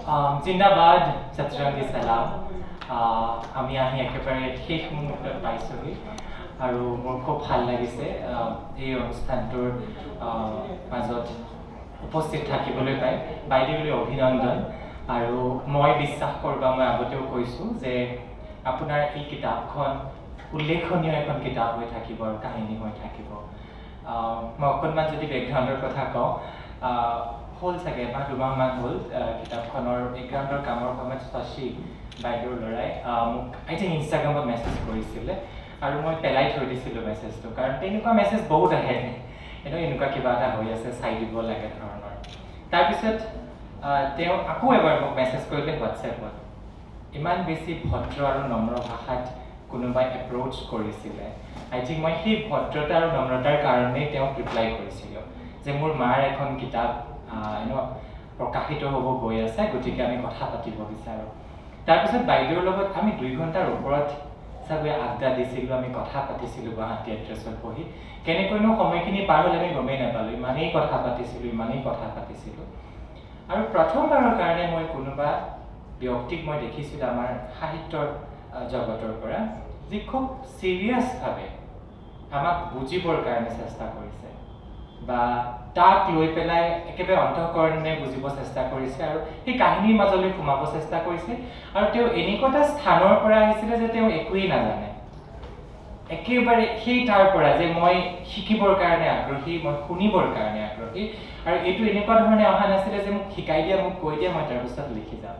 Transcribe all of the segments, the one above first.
জিন্দাবাদ ছাত্ৰাংগী সালাম আমি আহি একেবাৰে শেষ মুহূৰ্তত পাইছোঁহি আৰু মোৰ খুব ভাল লাগিছে এই অনুষ্ঠানটোৰ মাজত উপস্থিত থাকিবলৈ পাই বাইদেউলৈ অভিনন্দন আৰু মই বিশ্বাস কৰোঁ বা মই আগতেও কৈছোঁ যে আপোনাৰ এই কিতাপখন উল্লেখনীয় এখন কিতাপ হৈ থাকিব আৰু কাহিনী হৈ থাকিব মই অকণমান যদি বেকগ্ৰাউণ্ডৰ কথা কওঁ হ'ল চাগে এমাহ দুমাহমান হ'ল কিতাপখনৰ বেকগ্ৰাউণ্ডৰ কামৰ সময়ত শশী বাইদেউৰ ল'ৰাই মোক আই থিংক ইনষ্টাগ্ৰামত মেছেজ কৰিছিলে আৰু মই পেলাই থৈ দিছিলোঁ মেছেজটো কাৰণ তেনেকুৱা মেছেজ বহুত আহে এনেকুৱা কিবা এটা হৈ আছে চাই দিব লাগে ধৰণৰ তাৰপিছত তেওঁ আকৌ এবাৰ মোক মেছেজ কৰিলে হোৱাটছএপত ইমান বেছি ভদ্ৰ আৰু নম্ৰ ভাষাত কোনোবাই এপ্ৰ'চ কৰিছিলে আই থিংক মই সেই ভদ্ৰতা আৰু নম্ৰতাৰ কাৰণেই তেওঁক ৰিপ্লাই কৰিছিলোঁ যে মোৰ মাৰ এখন কিতাপ প্ৰকাশিত হ'ব গৈ আছে গতিকে আমি কথা পাতিব বিচাৰোঁ তাৰপিছত বাইদেউৰ লগত আমি 2 ঘণ্টাৰ ওপৰত চাগৈ আড্ডা দিছিলোঁ আমি কথা পাতিছিলোঁ গুৱাহাটী এড্ৰেছত বহি কেনেকৈনো সময়খিনি পাৰ হ'ল আমি গমেই নাপালোঁ ইমানেই কথা পাতিছিলোঁ আৰু প্ৰথমবাৰৰ কাৰণে মই কোনোবা ব্যক্তিক মই দেখিছিলোঁ আমাৰ সাহিত্যৰ জগতৰ পৰা যি খুব চিৰিয়াছভাৱে আমাক বুজিবৰ কাৰণে চেষ্টা কৰিছে বা তাক লৈ পেলাই একেবাৰে অন্তঃকৰণে বুজিব চেষ্টা কৰিছে আৰু সেই কাহিনীৰ মাজলৈ সোমাব চেষ্টা কৰিছে আৰু তেওঁ এনেকুৱা এটা স্থানৰ পৰা আহিছিলে যে তেওঁ একোৱেই নাজানে একেবাৰে সেই তাৰ পৰা যে মই শিকিবৰ কাৰণে আগ্ৰহী মই শুনিবৰ কাৰণে আগ্ৰহী আৰু এইটো এনেকুৱা ধৰণে অহা নাছিলে যে মোক শিকাই দিয়া মোক কৈ দিয়া মই তাৰপিছত লিখি যাম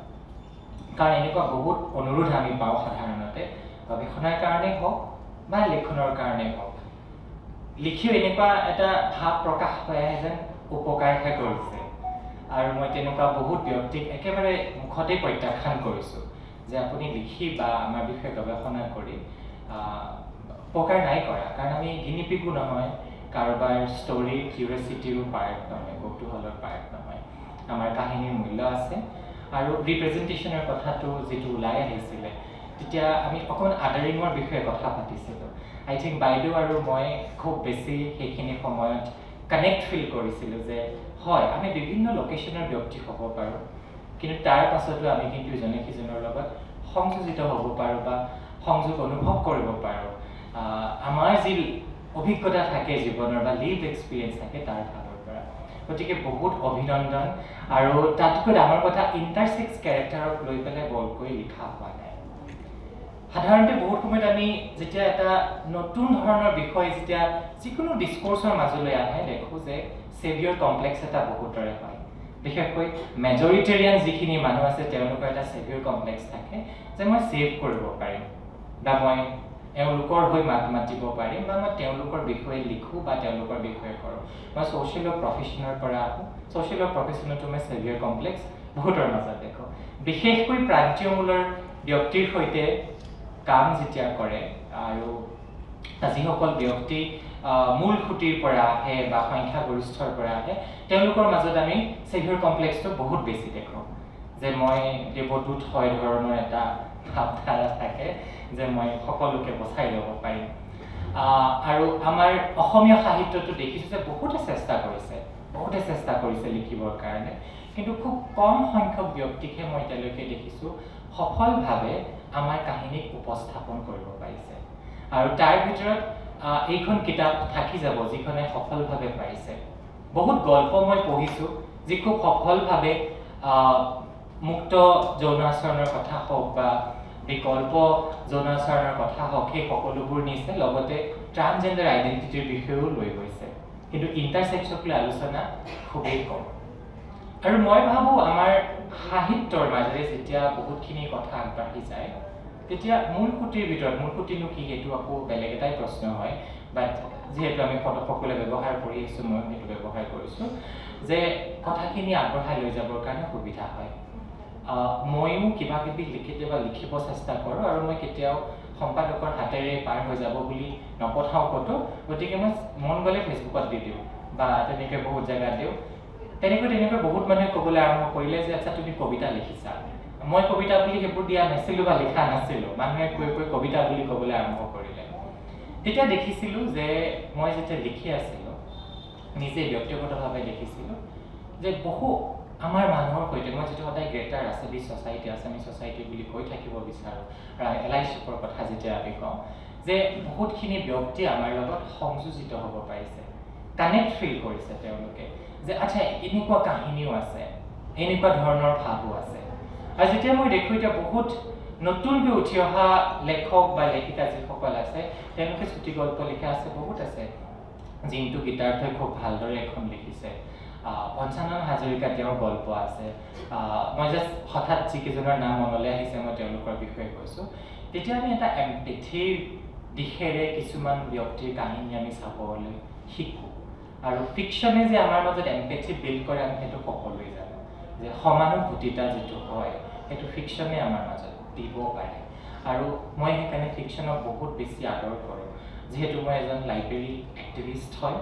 কাৰণ এনেকুৱা বহুত অনুৰোধ আমি পাওঁ সাধাৰণতে গৱেষণাৰ কাৰণেই হওক বা লেখনৰ কাৰণেই হওক লিখিও এনেকুৱা এটা ভাৱ প্ৰকাশ হৈ আহে যেন উপকাৰহে কৰিছে আৰু মই তেনেকুৱা বহুত ব্যক্তিক একেবাৰে মুখতে প্ৰত্যাখ্যান কৰিছোঁ যে আপুনি লিখি বা আমাৰ বিষয়ে গৱেষণা কৰি উপকাৰ নাই কৰা কাৰণ আমি গিনিপিগো নহয় কাৰোবাৰ ষ্টৰী কিউৰিচিটিৰো পাৰ্ট নহয় কৌতূহলৰ পাৰ্ট নহয় আমাৰ কাহিনীৰ মূল্য আছে আৰু ৰিপ্ৰেজেণ্টেশ্যনৰ কথাটো যিটো ওলাই আহিছিলে তেতিয়া আমি অকণমান আদাৰিঙৰ বিষয়ে কথা পাতিছিলোঁ আই থিংক বাইদেউ আৰু মই খুব বেছি সেইখিনি সময়ত কানেক্ট ফিল কৰিছিলোঁ যে হয় আমি বিভিন্ন লোকেশ্যনৰ ব্যক্তি হ'ব পাৰোঁ কিন্তু তাৰ পাছতো আমি কিন্তু ইজনে সিজনৰ লগত সংযোজিত হ'ব পাৰোঁ বা সংযোগ অনুভৱ কৰিব পাৰোঁ আমাৰ যি অভিজ্ঞতা থাকে জীৱনৰ বা লিভ এক্সপিৰিয়েঞ্চ থাকে তাৰ ফালৰ পৰা গতিকে বহুত অভিনন্দন আৰু তাতকৈ ডাঙৰ কথা ইণ্টাৰছেক্স কেৰেক্টাৰক লৈ পেলাই বৰকৈ লিখা হোৱা নাই সাধাৰণতে বহুত সময়ত আমি যেতিয়া এটা নতুন ধৰণৰ বিষয় যেতিয়া যিকোনো ডিছক'ৰ্চৰ মাজলৈ আহে দেখোঁ যে ছেভিয়ৰ কমপ্লেক্স এটা বহুতৰে হয় বিশেষকৈ মেজৰিটেৰিয়ান যিখিনি মানুহ আছে তেওঁলোকৰ এটা ছেভিয়ৰ কমপ্লেক্স থাকে যে মই ছেভ কৰিব পাৰিম বা মই এওঁলোকৰ হৈ মাত মাতিব পাৰিম বা মই তেওঁলোকৰ বিষয়ে লিখোঁ বা তেওঁলোকৰ বিষয়ে কৰোঁ মই ছ'চিয়েল প্ৰফেশ্যনৰ পৰা আহোঁ ছ'চিয়েল প্ৰফেশ্যনতো মই ছেভিয়ৰ কমপ্লেক্স বহুতৰ মাজত দেখোঁ বিশেষকৈ প্ৰান্তীয়মূলৰ ব্যক্তিৰ সৈতে কাম যেতিয়া কৰে আৰু যিসকল ব্যক্তি মূল খুঁটিৰ পৰা আহে বা সংখ্যাগৰিষ্ঠৰ পৰা আহে তেওঁলোকৰ মাজত আমি ছেভিয়ৰ কমপ্লেক্সটো বহুত বেছি দেখোঁ যে মই দেৱদূত হয় ধৰণৰ এটা ভাৱধাৰা থাকে যে মই সকলোকে বচাই ল'ব পাৰিম আৰু আমাৰ অসমীয়া সাহিত্যটো দেখিছোঁ যে বহুতে চেষ্টা কৰিছে লিখিবৰ কাৰণে কিন্তু খুব কম সংখ্যক ব্যক্তিকহে মই এতিয়ালৈকে দেখিছোঁ সফলভাৱে আমাৰ কাহিনীক উপস্থাপন কৰিব পাৰিছে আৰু তাৰ ভিতৰত এইখন কিতাপ থাকি যাব যিখনে সফলভাৱে পাৰিছে বহুত গল্প মই পঢ়িছোঁ যি খুব সফলভাৱে মুক্ত যৌন আচৰণৰ কথা হওক বা বিকল্প যৌন আচৰণৰ কথা হওক সেই সকলোবোৰ নিছে লগতে ট্ৰান্সজেণ্ডাৰ আইডেণ্টিটিৰ বিষয়েও লৈ গৈছে কিন্তু ইণ্টাৰছেক্সক লৈ আলোচনা খুবেই কম আৰু মই ভাবোঁ আমাৰ সাহিত্যৰ মাজেৰে যেতিয়া বহুতখিনি কথা আগবাঢ়ি যায় তেতিয়া মূল খুঁটিৰ ভিতৰত মূল খুঁটিনো কি সেইটো আকৌ বেলেগ এটাই প্ৰশ্ন হয় বাট যিহেতু আমি সকলোৱে ব্যৱহাৰ কৰি আহিছোঁ মই সেইটো ব্যৱহাৰ কৰিছোঁ যে কথাখিনি আগবঢ়াই লৈ যাবৰ কাৰণে সুবিধা হয় ময়ো কিবা কিবি কেতিয়াবা লিখিব চেষ্টা কৰোঁ আৰু মই কেতিয়াও সম্পাদকৰ হাতেৰে পাৰ হৈ যাব বুলি নপঠাওঁ ক'তো গতিকে মই মন গ'লে ফেচবুকত দি দিওঁ বা তেনেকৈ বহুত জেগাত দিওঁ তেনেকৈ বহুত মানুহে ক'বলৈ আৰম্ভ কৰিলে যে আচ্ছা তুমি কবিতা লিখিছা মই কবিতা বুলি সেইবোৰ দিয়া নাছিলোঁ বা লিখা নাছিলোঁ মানুহে কৈ কবিতা বুলি ক'বলৈ আৰম্ভ কৰিলে তেতিয়া দেখিছিলোঁ যে মই যেতিয়া লিখি আছিলোঁ নিজে ব্যক্তিগতভাৱে দেখিছিলোঁ যে বহু আমাৰ মানুহৰ সৈতে মই যিটো সদায় greater Assamese society Assamese society বুলি কৈ থাকিব বিচাৰোঁ আৰু এলাইশ্বিপৰ কথা যেতিয়া আমি কওঁ যে বহুতখিনি ব্যক্তি আমাৰ লগত সংযোজিত হ'ব পাৰিছে, কানেক্ট ফিল কৰিছে তেওঁলোকে যে আচ্ছা এনেকুৱা কাহিনীও আছে, এনেকুৱা ধৰণৰ ভাৱো আছে। আৰু যেতিয়া মই দেখোঁ এতিয়া বহুত নতুনকৈ উঠি অহা লেখক বা লেখিকা যিসকল আছে তেওঁলোকে চুটি গল্প লিখা আছে, বহুত আছে। জিন্তু গীতাৰ্থই খুব ভালদৰে এখন লিখিছে, পঞ্চানন হাজৰিকা তেওঁৰ গল্প আছে। মই জাষ্ট হঠাৎ যিকেইজনৰ নাম মনলৈ আহিছে মই তেওঁলোকৰ বিষয়ে কৈছোঁ। তেতিয়া আমি এটা এম্পেথিৰ দিশেৰে কিছুমান ব্যক্তিৰ কাহিনী আমি চাবলৈ শিকোঁ। আৰু ফিকশ্যনে যে আমাৰ মাজত এম্পেথি বিল্ড কৰে আমি সেইটো সকলোৱে জানো যে সমানুভূতিতা যিটো হয় সেইটো ফিকশ্যনে আমাৰ মাজত দিব পাৰে। আৰু মই সেইকাৰণে ফিকশ্যনক বহুত বেছি আদৰ কৰোঁ, যিহেতু মই এজন লাইব্ৰেৰী এক্টিভিষ্ট হয়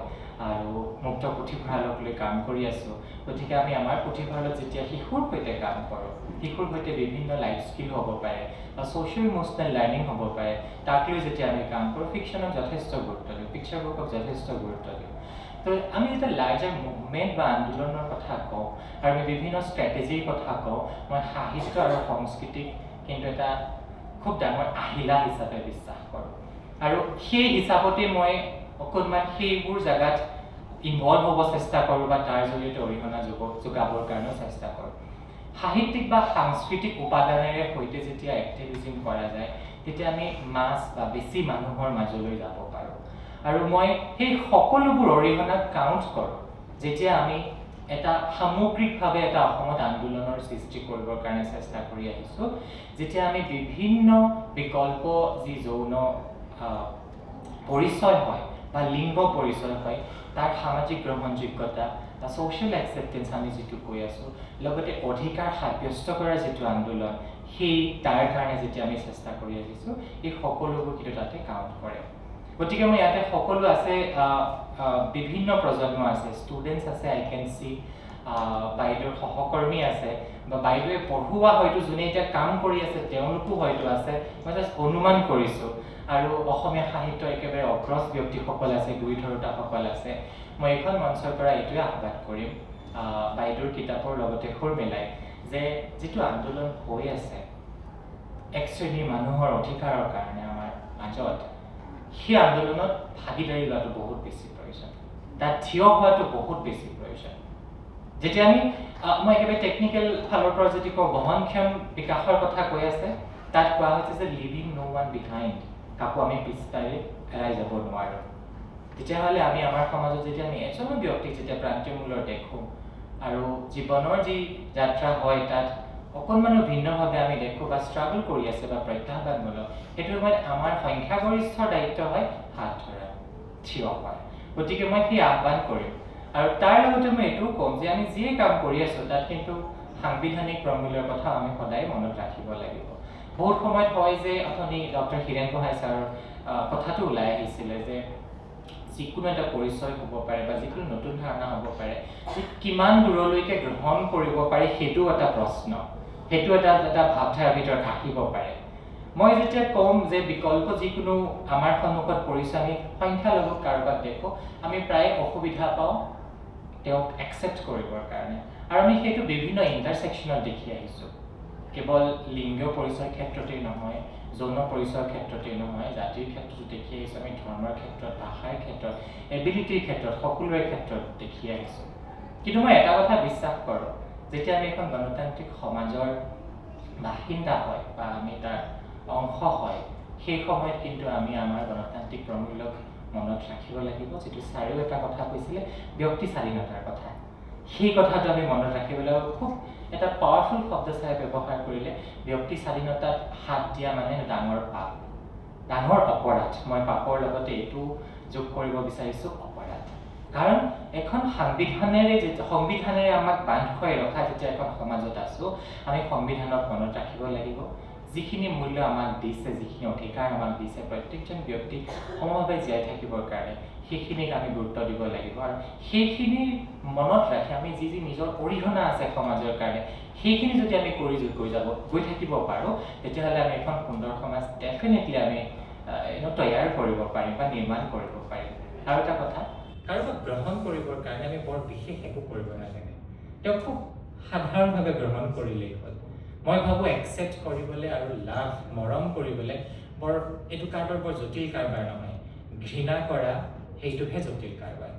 আৰু মুক্ত পুথিভঁৰালক লৈ কাম কৰি আছোঁ। গতিকে আমি আমাৰ পুথিভঁৰালত যেতিয়া শিশুৰ সৈতে কাম কৰোঁ, শিশুৰ সৈতে বিভিন্ন লাইফ স্কিল হ'ব পাৰে বা ছ'চিয়েল ইম'চনেল লাৰ্ণিং হ'ব পাৰে, তাক লৈ যেতিয়া আমি কাম কৰোঁ ফিকশ্যনক যথেষ্ট গুৰুত্ব দিওঁ, পিকচাৰ বুকক যথেষ্ট গুৰুত্ব দিওঁ। তো আমি যেতিয়া লাৰ্জাৰ মুভমেণ্ট বা আন্দোলনৰ কথা কওঁ আৰু আমি বিভিন্ন ষ্ট্ৰেটেজিৰ কথা কওঁ, মই সাহিত্য আৰু সংস্কৃতিক কিন্তু এটা খুব ডাঙৰ আহিলা হিচাপে বিশ্বাস কৰোঁ। আৰু সেই হিচাপতে মই অকণমান সেইবোৰ জেগাত ইনভলভ হ'ব চেষ্টা কৰোঁ বা তাৰ জৰিয়তে অৰিহণা যোগাবৰ কাৰণেও চেষ্টা কৰোঁ। সাহিত্যিক বা সাংস্কৃতিক উপাদানেৰে সৈতে যেতিয়া এক্টিভিজিম কৰা যায় তেতিয়া আমি মাছ বা বেছি মানুহৰ মাজলৈ যাব পাৰোঁ। আৰু মই সেই সকলোবোৰ অৰিহণাক কাউণ্ট কৰোঁ যেতিয়া আমি এটা সামগ্ৰিকভাৱে এটা অসমত আন্দোলনৰ সৃষ্টি কৰিবৰ কাৰণে চেষ্টা কৰি আহিছোঁ, যেতিয়া আমি বিভিন্ন বিকল্প যি যৌন পৰিচয় হয় বা লিংগ পৰিচয় হয় তাৰ সামাজিক গ্ৰহণযোগ্যতা বা ছ'চিয়েল একচেপ্টেঞ্চ আমি যিটো কৈ আছোঁ, লগতে অধিকাৰ সাব্যস্ত কৰাৰ যিটো আন্দোলন সেই তাৰ কাৰণে যেতিয়া আমি চেষ্টা কৰি আহিছোঁ, এই সকলোবোৰ কিন্তু তাতে কাউণ্ট কৰে। গতিকে মই ইয়াতে সকলো আছে, বিভিন্ন প্ৰজন্ম আছে, ষ্টুডেণ্টছ আছে, আই কেন চি, বাইদেউৰ সহকৰ্মী আছে বা বাইদেৱে পঢ়োৱা হয়তো যোনে এতিয়া কাম কৰি আছে তেওঁলোকো হয়তো আছে, মই জাষ্ট অনুমান কৰিছোঁ। আৰু অসমীয়া সাহিত্যৰ একেবাৰে অগ্ৰজ ব্যক্তিসকল আছে, গুৰি ধৰোতাসকল আছে। মই এইখন মঞ্চৰ পৰা এইটোৱে আহ্বান কৰিম বাইদেউৰ কিতাপৰ লগতে সুৰ মিলাই যে যিটো আন্দোলন হৈ আছে এক শ্ৰেণীৰ মানুহৰ অধিকাৰৰ কাৰণে আমাৰ মাজত, সেই আন্দোলনত ভাগিদাৰী লোৱাটো বহুত বেছি প্ৰয়োজন, তাত থিয় হোৱাটো বহুত বেছি প্ৰয়োজন। যেতিয়া আমি মই একেবাৰে টেকনিকেল ফালৰ পৰা যদি কওঁ বহনক্ষম বিকাশৰ কথা কৈ আছে, তাত কোৱা হৈছে যে লিভিং ন' ওৱান বিহাইণ্ড, কাকো আমি পিছফালে এৰাই যাব নোৱাৰোঁ। তেতিয়াহ'লে আমি আমাৰ সমাজত যেতিয়া আমি এজনো ব্যক্তিক যেতিয়া প্ৰান্তীয় মূলৰ দেখোঁ আৰু জীৱনৰ যি যাত্ৰা হয় তাত অকণমানো ভিন্নভাৱে আমি দেখোঁ বা ষ্ট্ৰাগল কৰি আছে বা প্ৰত্যাহ্বানমূলক, সেইটো সময়ত আমাৰ সংখ্যাগৰিষ্ঠৰ দায়িত্ব হয় হাত ধৰা, থিয় হোৱা। গতিকে মই সেই আহ্বান কৰিম। আৰু তাৰ লগতে মই এইটোও ক'ম যে আমি যিয়ে কাম কৰি আছোঁ তাত কিন্তু সাংবিধানিক প্ৰমূল্যৰ কথা আমি সদায় মনত ৰাখিব লাগিব। বহুত সময়ত হয় যে অথনি ডক্টৰ হীৰেণ গোহাঁই ছাৰৰ কথাটো ওলাই আহিছিলে যে যিকোনো এটা পৰিচয় হ'ব পাৰে বা যিকোনো নতুন ধাৰণা হ'ব পাৰে, কিমান দূৰলৈকে গ্ৰহণ কৰিব পাৰি সেইটোও এটা প্ৰশ্ন, সেইটো এটা ভাৱধাৰাৰ ভিতৰত আহিব পাৰে। মই যেতিয়া ক'ম যে বিকল্প যিকোনো আমাৰ সন্মুখত পৰিচয় আমি সংখ্যালঘু কাৰোবাক দেখোঁ, আমি প্ৰায় অসুবিধা পাওঁ তেওঁক একচেপ্ট কৰিবৰ কাৰণে। আৰু আমি সেইটো বিভিন্ন ইণ্টাৰছেকশ্যনত দেখি আহিছোঁ, কেৱল লিংগ পৰিচয়ৰ ক্ষেত্ৰতেই নহয়, যৌন পৰিচয়ৰ ক্ষেত্ৰতেই নহয়, জাতিৰ ক্ষেত্ৰতো দেখি আহিছোঁ, আমি ধৰ্মৰ ক্ষেত্ৰত, ভাষাৰ ক্ষেত্ৰত, এবিলিটিৰ ক্ষেত্ৰত, সকলোৰে ক্ষেত্ৰত দেখি আহিছোঁ। কিন্তু মই এটা কথা বিশ্বাস কৰোঁ, যেতিয়া আমি এখন গণতান্ত্ৰিক সমাজৰ বাসিন্দা হয় বা আমি তাৰ অংশ হয়, সেই সময়ত কিন্তু আমি আমাৰ গণতান্ত্ৰিক প্ৰমূল্যক মনত ৰাখিব লাগিব। যিটো ছাৰেও এটা কথা কৈছিলে ব্যক্তি স্বাধীনতাৰ কথা, সেই কথাটো আমি মনত ৰাখিব লাগিব। খুব এটা পাৱাৰফুল শব্দ ছাৰে ব্যৱহাৰ কৰিলে, ব্যক্তি স্বাধীনতাত হাত দিয়া মানে ডাঙৰ পাপ, ডাঙৰ অপৰাধ। মই পাপৰ লগতে এইটো যোগ কৰিব বিচাৰিছোঁ অপৰাধ। কাৰণ এখন সংবিধানেৰে আমাক বান্ধ খুৱাই ৰখা যেতিয়া এখন সমাজত আছোঁ, আমি সংবিধানক মনত ৰাখিব লাগিব। যিখিনি মূল্য আমাক দিছে, যিখিনি অধিকাৰ আমাক দিছে প্ৰত্যেকজন ব্যক্তিক সমভাৱে জীয়াই থাকিবৰ কাৰণে, সেইখিনিক আমি গুৰুত্ব দিব লাগিব। আৰু সেইখিনি মনত ৰাখি আমি যি নিজৰ অৰিহণা আছে সমাজৰ কাৰণে, সেইখিনি যদি আমি কৰি গৈ থাকিব পাৰোঁ, তেতিয়াহ'লে আমি এখন সুন্দৰ সমাজ ডেফিনেটলি আমি তৈয়াৰ কৰিব পাৰিম বা নিৰ্মাণ কৰিব পাৰিম। আৰু এটা কথা, কাৰোবাক গ্ৰহণ কৰিবৰ কাৰণে আমি বৰ বিশেষ একো কৰিব নালাগে। তেওঁ খুব সাধাৰণভাৱে গ্ৰহণ কৰিলেই হ'ল মই ভাবোঁ একচেপ্ট কৰিবলৈ আৰু লাভ মৰম কৰিবলৈ বৰ এইটো কাৰবাৰ বৰ জটিল কাৰবাৰ নহয় ঘৃণা কৰা সেইটোহে জটিল কাৰবাৰ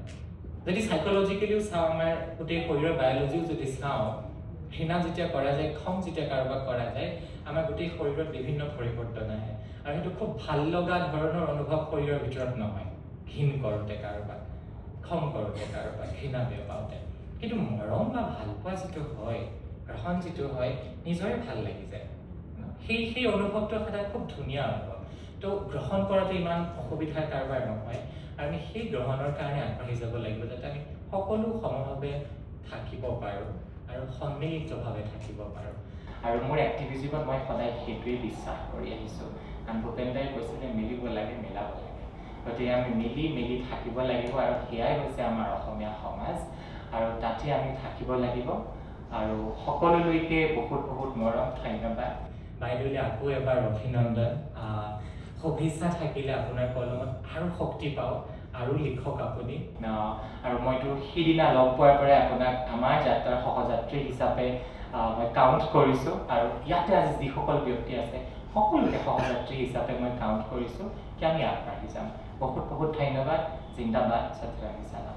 যদি সাইকোলজিকেলিও চাওঁ আমাৰ গোটেই শৰীৰৰ বায়'লজিও যদি চাওঁ ঘৃণা যেতিয়া কৰা যায় খং যেতিয়া কাৰোবাক কৰা যায় আমাৰ গোটেই শৰীৰত বিভিন্ন পৰিৱৰ্তন আহে আৰু সেইটো খুব ভাল লগা ধৰণৰ অনুভৱ শৰীৰৰ ভিতৰত নহয় ঘৃণ কৰোঁতে কাৰোবাক খং কৰোঁতে কাৰোবাক ঘৃণা বেয়া পাওঁতে কিন্তু মৰম বা ভালপোৱা যিটো হয় গ্ৰহণ যিটো হয় নিজৰে ভাল লাগি যায় সেই অনুভৱটো সদায় খুব ধুনীয়া অনুভৱ তো গ্ৰহণ কৰাটো ইমান অসুবিধাৰ কাৰবাৰ নহয় আৰু আমি সেই গ্ৰহণৰ কাৰণে আগবাঢ়ি যাব লাগিব যাতে আমি সকলো সমভাৱে থাকিব পাৰোঁ আৰু সন্মিলিতভাৱে থাকিব পাৰোঁ আৰু মোৰ এক্টিভিজিমত মই সদায় সেইটোৱেই বিশ্বাস কৰি আহিছোঁ কাৰণ ভূপেন দাই কৈছে যে মিলিব লাগে মিলাব লাগে গতিকে আমি মিলি থাকিব লাগিব আৰু সেয়াই হৈছে আমাৰ অসমীয়া সমাজ আৰু তাতে আমি থাকিব লাগিব আৰু সকলোলৈকে বহুত মৰম ধন্যবাদ বাইদেউলে আকৌ এবাৰ অভিনন্দন শুভেচ্ছা থাকিলে আপোনাৰ কলমত আৰু শক্তি পাওঁ আৰু লিখক আপুনি আৰু মইতো সিদিনা লগ পোৱাৰ পৰাই আপোনাক আমাৰ যাত্ৰাৰ সহযাত্ৰী হিচাপে মই কাউণ্ট কৰিছোঁ আৰু ইয়াতে আজি যিসকল ব্যক্তি আছে সকলোকে সহযাত্ৰী হিচাপে মই কাউণ্ট কৰিছোঁ কি আমি আগবাঢ়ি যাম বহুত ধন্যবাদ জিন্দাবাদ ছাত্ৰাংগী চালাম